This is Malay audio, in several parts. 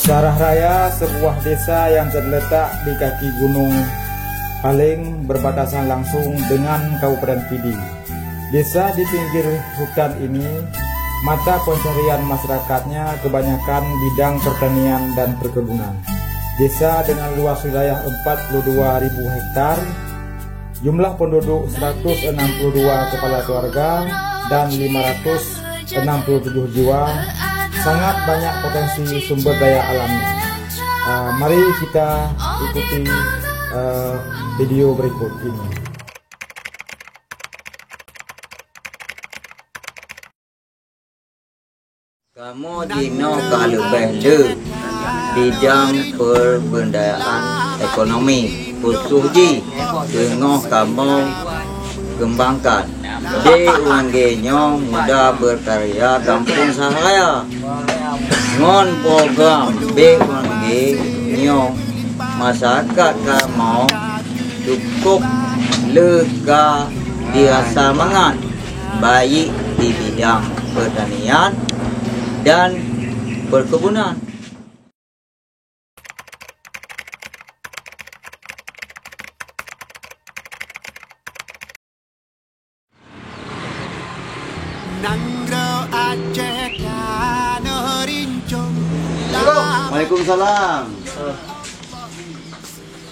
Sarah Raya, sebuah desa yang terletak di kaki Gunung Paling, berbatasan langsung dengan Kabupaten Pidi. Desa di pinggir hutan ini, mata pencaharian masyarakatnya kebanyakan bidang pertanian dan perkebunan. Desa dengan luas wilayah 42.000 hektar, jumlah penduduk 162 kepala keluarga dan 567 jiwa. Sangat banyak potensi sumber daya alamnya. Mari kita ikuti video berikut ini. Kamu dino kalau benda bidang perbendayaan ekonomi khususnya dengan kamu kembangkan. Di UNG-nya muda berkarya kampung Saraya. Ngon program BUNG-nya masyarakat kamu cukup lega dirasa mangat baik di bidang pertanian dan perkebunan. Waalaikumsalam.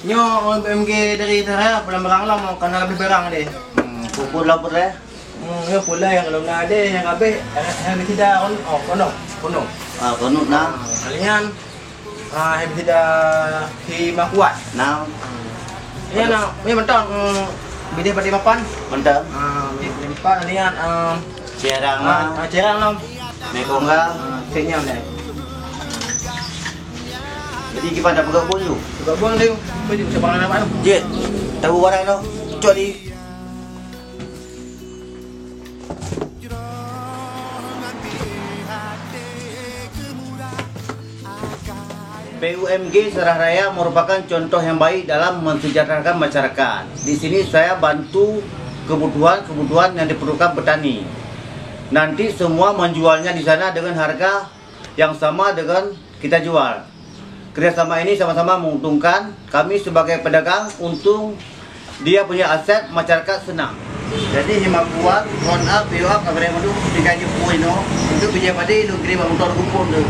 Nyo OMG dari Saraya pulang lah mau kena lebih berang deh. Pupul lah pula. Ya pula yang belum ada yang abe yang tidak kono. Kono nah. Kalian yang tidak hima kuat. Nah. Iya nah, ini mentang bide pada mapan. Mentang. Bide mapan kalian cerang lah. Mekong lah. Senyam deh. Jadi kita dah buka bon tu. Buka bon tu. Baju sebarang apa tu? Jet. Tahu barang tu. Cuak di. PUMG Sarah Raya merupakan contoh yang baik dalam mensejahterakan masyarakat. Di sini saya bantu kebutuhan yang diperlukan petani. Nanti semua menjualnya di sana dengan harga yang sama dengan kita jual. Kerjasama ini sama-sama menguntungkan. Kami sebagai pedagang untung, dia punya aset, masyarakat senang. Jadi hima kuat, run up, pay up, kabar yang madu, dikaji puino, itu bija pada itu kirim motor kumpul tu.